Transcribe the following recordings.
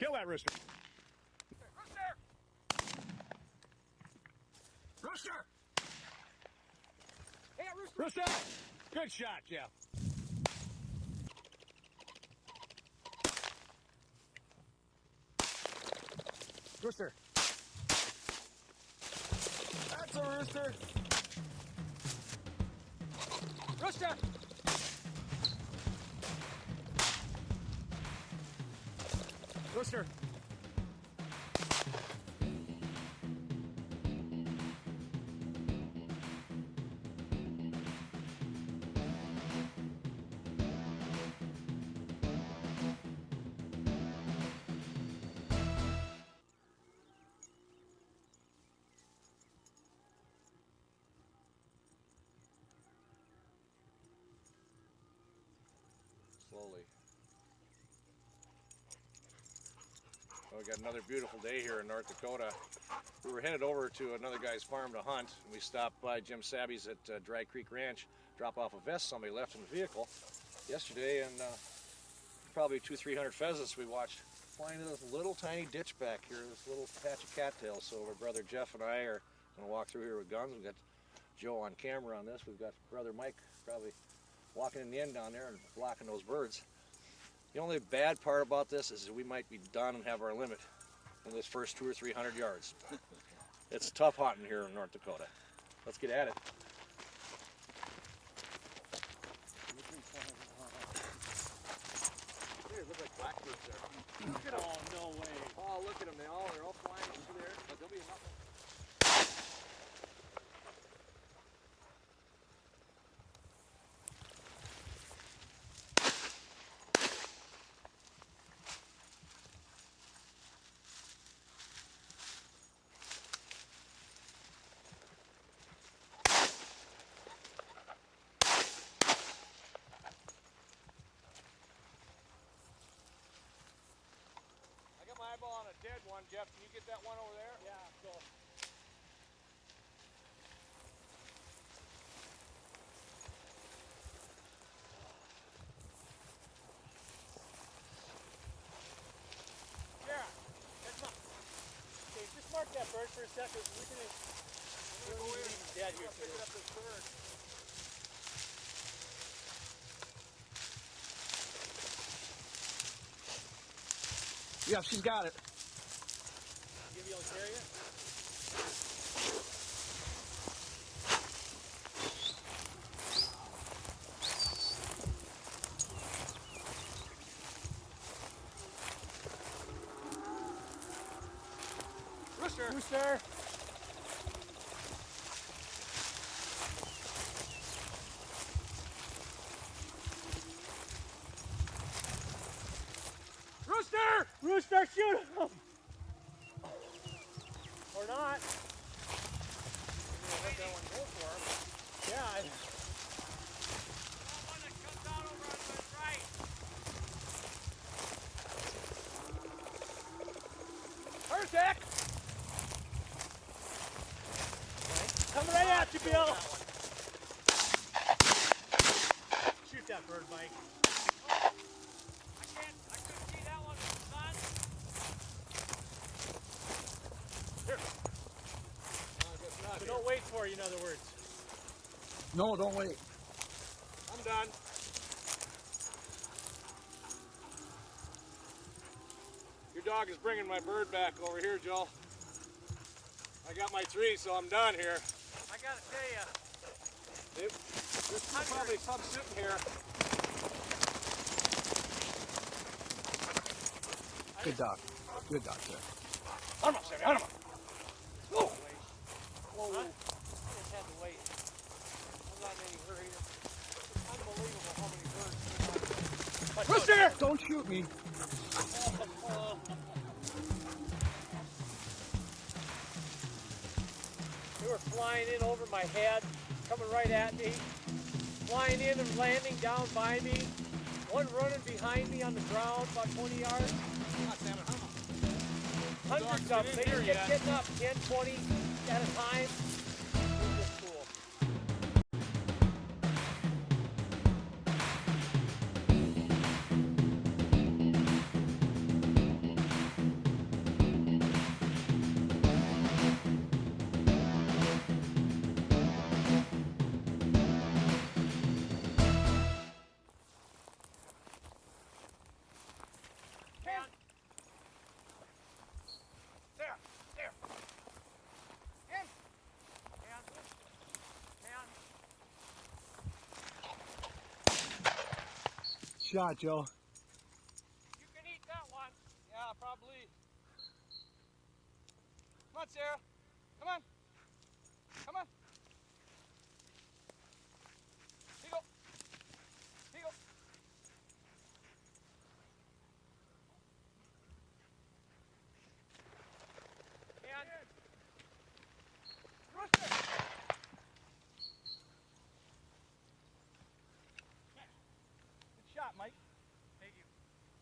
Kill that rooster. Rooster! Rooster! Hey, rooster! Rooster! Good shot, Jeff. Rooster. That's a rooster. Rooster! Rooster. Slowly. Well, we got another beautiful day here in North Dakota. We were headed over to another guy's farm to hunt, and we stopped by Jim Sabby's at Dry Creek Ranch, drop off a vest somebody left in the vehicle yesterday, and probably 200-300 pheasants we watched flying into this little tiny ditch back here, this little patch of cattails. So our brother Jeff and I are going to walk through here with guns. We've got Joe on camera on this. We've got brother Mike probably walking in the end down there and blocking those birds. The only bad part about this is that we might be done and have our limit in this first 200 or 300 yards. It's tough hunting here in North Dakota. Let's get at it. Here, look like blackbirds there. Look at them. Oh, no way. Oh, look at them. They're all flying through there, but there'll be enough. Eyeball on a dead one, Jeff. Can you get that one over there? Yeah, go. Yeah, that's not. Okay, just mark that bird for a second. We're gonna go in. Dead here. Pick it up this bird. Yeah, she's got it. Give you a carry it? Rooster! Rooster! Rooster! Rooster, shoot him! Or not. Let that one go for him. Yeah. One that comes out over on the right. Herzak! Coming right at you, Bill. Shoot that bird, Mike. I couldn't see that one from the sun. So don't wait for you, in other words. No, don't wait. I'm done. Your dog is bringing my bird back over here, Joel. I got my 3, so I'm done here. I gotta tell you, There's probably some sitting here. Good dog. Good dog, sir. On him, Sammy, on him. Whoa. Whoa. I just had to wait. I'm not in any hurry. It's unbelievable how many birds. Rooster! Don't shoot me. They were flying in over my head, coming right at me. Flying in and landing down by me. One running behind me on the ground about 20 yards. Hundreds of them. They just kept getting up 10, 20 at a time. It was just cool. shot, Joe. You can eat that one. Yeah, probably. Come on, Sarah. Come on. Come on. Here you go. Here you go. And Rooster. Good shot, Mike. Thank you.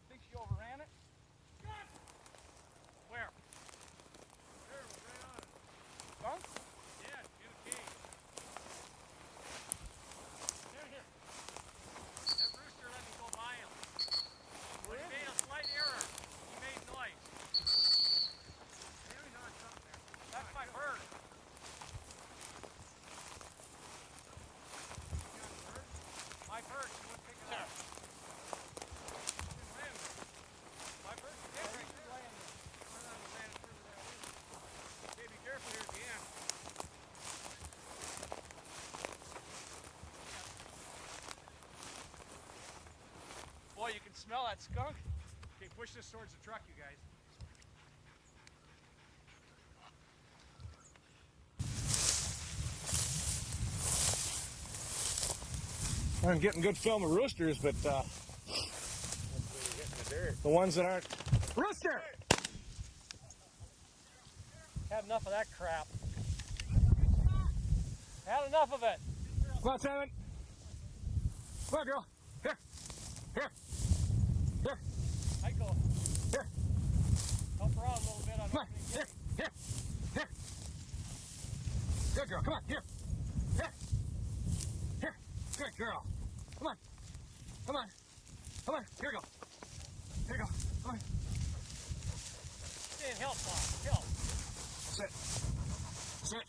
Think she overran it? Where? There, right on it. Skunk? Yeah, in a cage. Here. That rooster let me go by him. But he made a slight error. He made noise. Maybe not something there. That's my bird. You got a bird? My bird. She wouldn't pick it up. My bird's dead right there. Okay, be careful here at the end. Boy, you can smell that skunk. Okay, push this towards the truck, you guys. I'm getting good film of roosters, but the ones that aren't. Rooster! Had enough of that crap. Had enough of it. Come on, Simon. Come on, girl. Here. Here. Here. I go Here. help her out a little bit on Come on. opening Here. gate. Here. Here. Good girl. Come on. Here. Here. Here. Good girl. Come on. Come on. Come on. Here you go. Here you go. Come on. Stand, help, Mom. Help. Sit. Sit.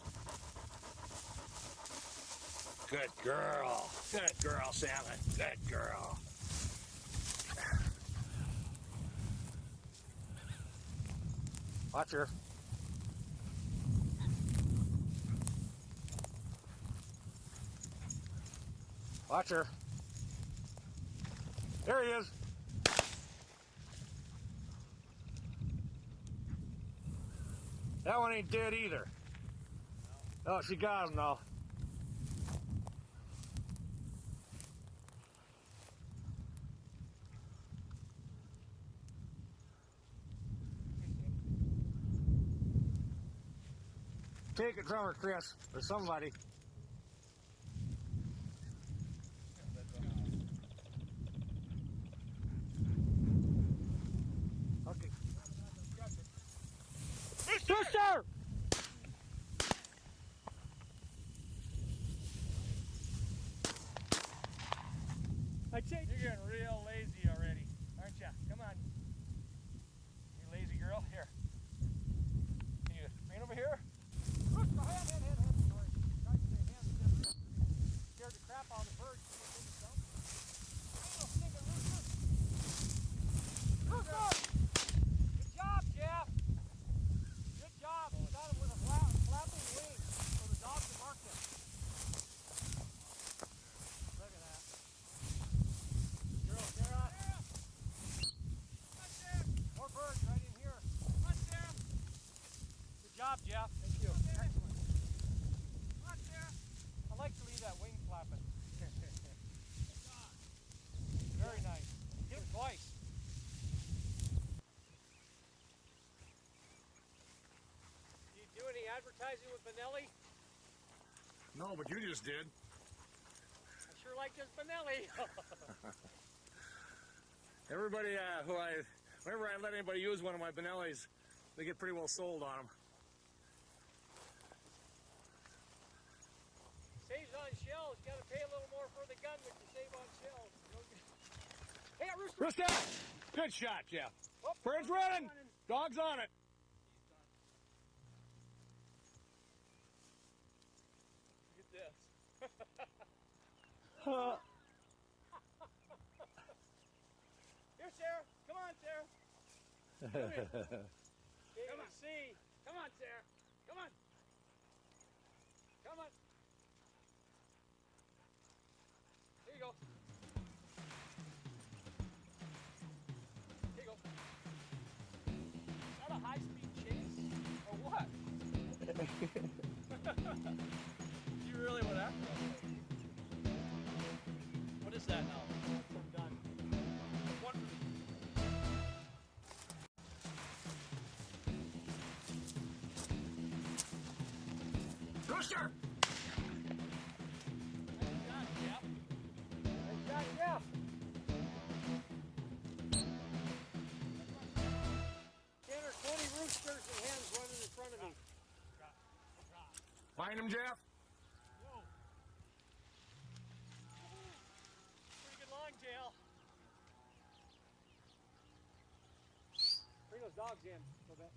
Good girl. Good girl, Salmon. Good girl. Watch her. Watch her. There he is. That one ain't dead either. Oh, she got him though. Take it from her, Chris, or somebody. Okay. Rooster! I take. You're getting real lazy already, aren't you? Come on. You lazy girl. Here. Can you bring it over here? Look, hand. Sorry. Guys say hand. Scared the crap out of the bird. See what they dump? I ain't no stinking rooster. Rooster! Good job, Jeff. Good job. You got him with a flapping wing so the dog can mark him. Look at that. Girl, Sarah. More birds right in here. Good job, Jeff. Thank you. Excellent. I like to leave that wing flapping. Very nice. Hit him twice. Do you do any advertising with Benelli? No, but you just did. I sure like this Benelli. Everybody whenever I let anybody use one of my Benellis, they get pretty well sold on them. Saves on shells. Got to pay a little more for the gun, but you save on shells. Hey, Rooster! Rooster! Good shot, Jeff. Bird's running. Dog's on it. Look at this. Here, Sarah. Come on, Sarah. Can't even see. Come on, Sarah. Come on. Come on. Here you go. You really went after that thing. What is that now? I'm done. What? Rooster! Nice shot, Jeff. Nice shot, Jeff. 10 or 20 roosters and hens running in front of me. Find him, Jeff. Whoa. Pretty good long tail. Bring those dogs in a little bit.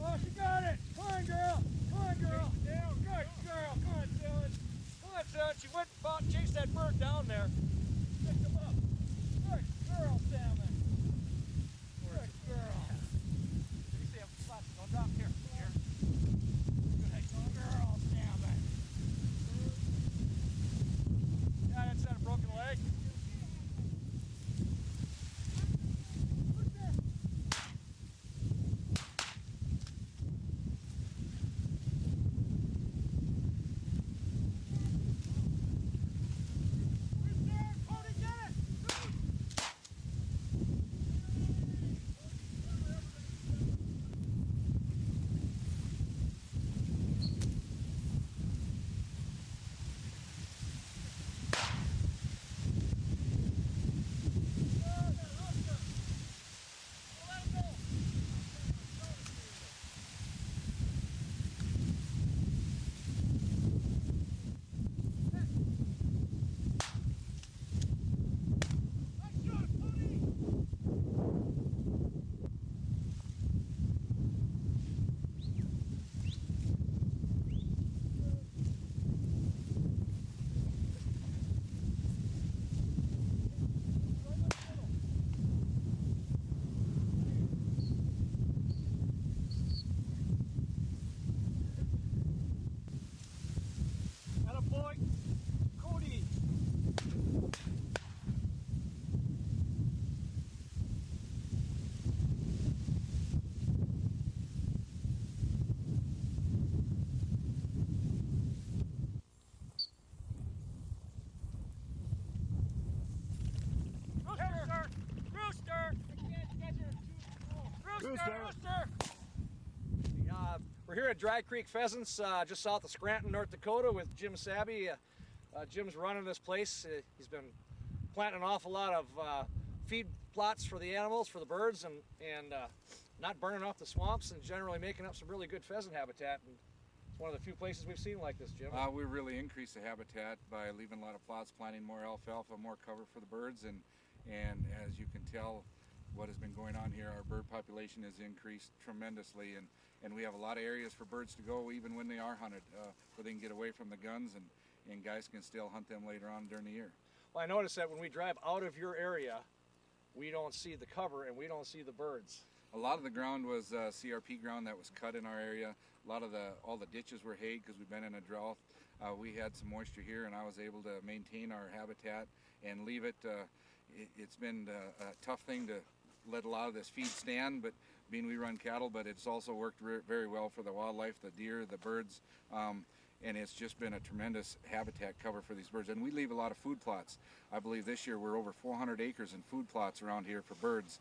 Oh, she got it! Come on, girl! Come on, girl! Down! Good girl! Come on, Dylan! Come on, Dylan! She went and fought, chased that bird down there. Picked him up. Good girl, Salmon! Good girl! You see him? Watch, don't drop. Here. Here. Good girl, Salmon! Yeah, that's not a broken leg. Attaboy, Cody. Rooster! Rooster! Rooster! We're here at Dry Creek Pheasants, just south of Scranton, North Dakota, with Jim Sabby. Jim's running this place. He's been planting an awful lot of feed plots for the animals, for the birds, and not burning off the swamps, and generally making up some really good pheasant habitat. And it's one of the few places we've seen like this, Jim. We really increased the habitat by leaving a lot of plots, planting more alfalfa, more cover for the birds, and as you can tell, what has been going on here, our bird population has increased tremendously, and we have a lot of areas for birds to go even when they are hunted, where they can get away from the guns, and guys can still hunt them later on during the year. Well, I noticed that when we drive out of your area, we don't see the cover and we don't see the birds. A lot of the ground was CRP ground that was cut in our area. A lot of all the ditches were hayed because we've been in a drought. We had some moisture here, and I was able to maintain our habitat and leave it. It's been a tough thing to let a lot of this feed stand, but being we run cattle, but it's also worked very well for the wildlife, the deer, the birds, and it's just been a tremendous habitat cover for these birds. And we leave a lot of food plots. I believe this year we're over 400 acres in food plots around here for birds.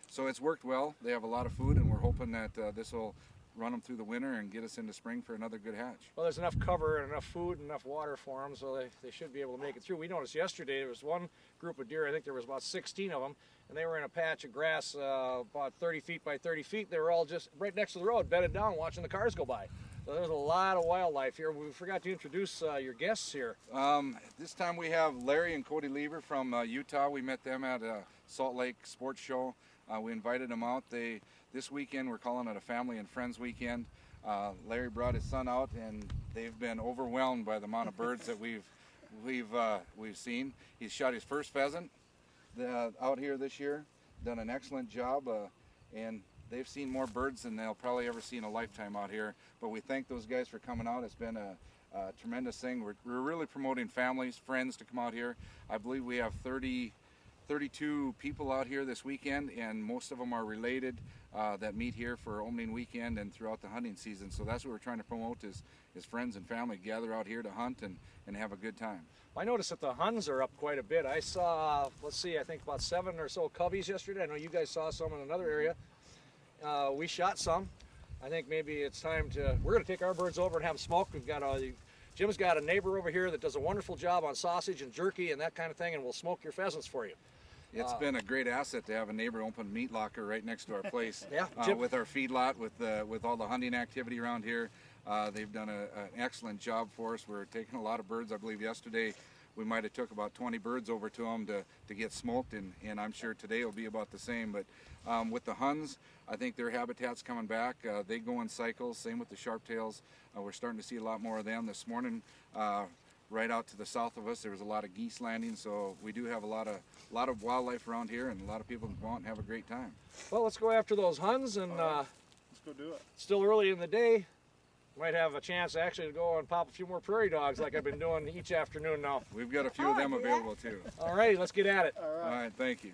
So it's worked well. They have a lot of food, and we're hoping that this will run them through the winter and get us into spring for another good hatch. Well, there's enough cover and enough food and enough water for them, so they should be able to make it through. We noticed yesterday there was one group of deer, I think there was about 16 of them, and they were in a patch of grass about 30 feet by 30 feet. They were all just right next to the road, bedded down, watching the cars go by. So there's a lot of wildlife here. We forgot to introduce your guests here. This time we have Larry and Cody Lever from Utah. We met them at a Salt Lake sports show. We invited them out. This weekend we're calling it a family and friends weekend. Larry brought his son out, and they've been overwhelmed by the amount of birds that we've seen. He's shot his first pheasant out here this year. Done an excellent job, and they've seen more birds than they'll probably ever see in a lifetime out here. But we thank those guys for coming out. It's been a tremendous thing. We're really promoting families, friends to come out here. I believe we have 32 people out here this weekend, and most of them are related that meet here for opening weekend and throughout the hunting season. So that's what we're trying to promote is friends and family gather out here to hunt and have a good time. I noticed that the Huns are up quite a bit. I saw, let's see, I think about 7 or so coveys yesterday. I know you guys saw some in another area. We shot some. I think maybe it's time we're going to take our birds over and have them smoked. Jim's got a neighbor over here that does a wonderful job on sausage and jerky and that kind of thing, and we'll smoke your pheasants for you. It's been a great asset to have a neighbor open a meat locker right next to our place. Yeah, with our feedlot, with all the hunting activity around here. They've done an excellent job for us. We're taking a lot of birds. I believe yesterday we might have took about 20 birds over to them to get smoked, and I'm sure today will be about the same. But with the Huns, I think their habitat's coming back. They go in cycles, same with the sharptails. We're starting to see a lot more of them. This morning, right out to the south of us, there was a lot of geese landing, so we do have a lot of wildlife around here, and a lot of people can go out and have a great time. Well, let's go after those Huns, and Let's go do it. still early in the day. Might have a chance actually to go and pop a few more prairie dogs like I've been doing each afternoon now. We've got a few of them available too. All right, let's get at it. All right, thank you.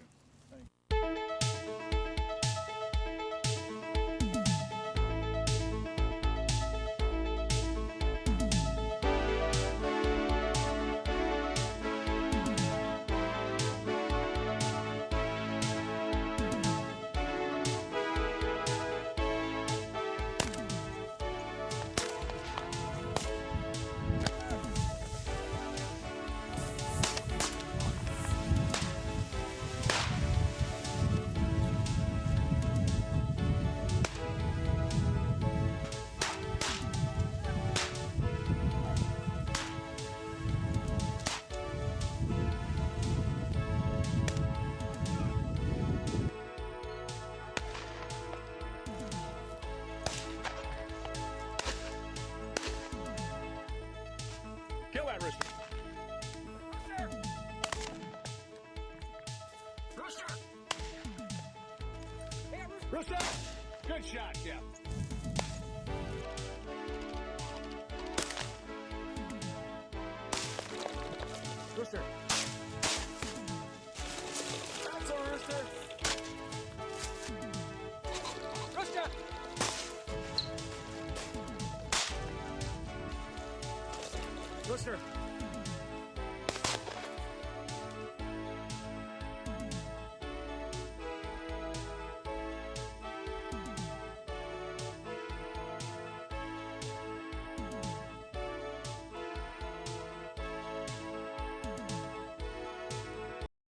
Kill that rooster. Rooster! Rooster! Good shot, Jeff. Rooster.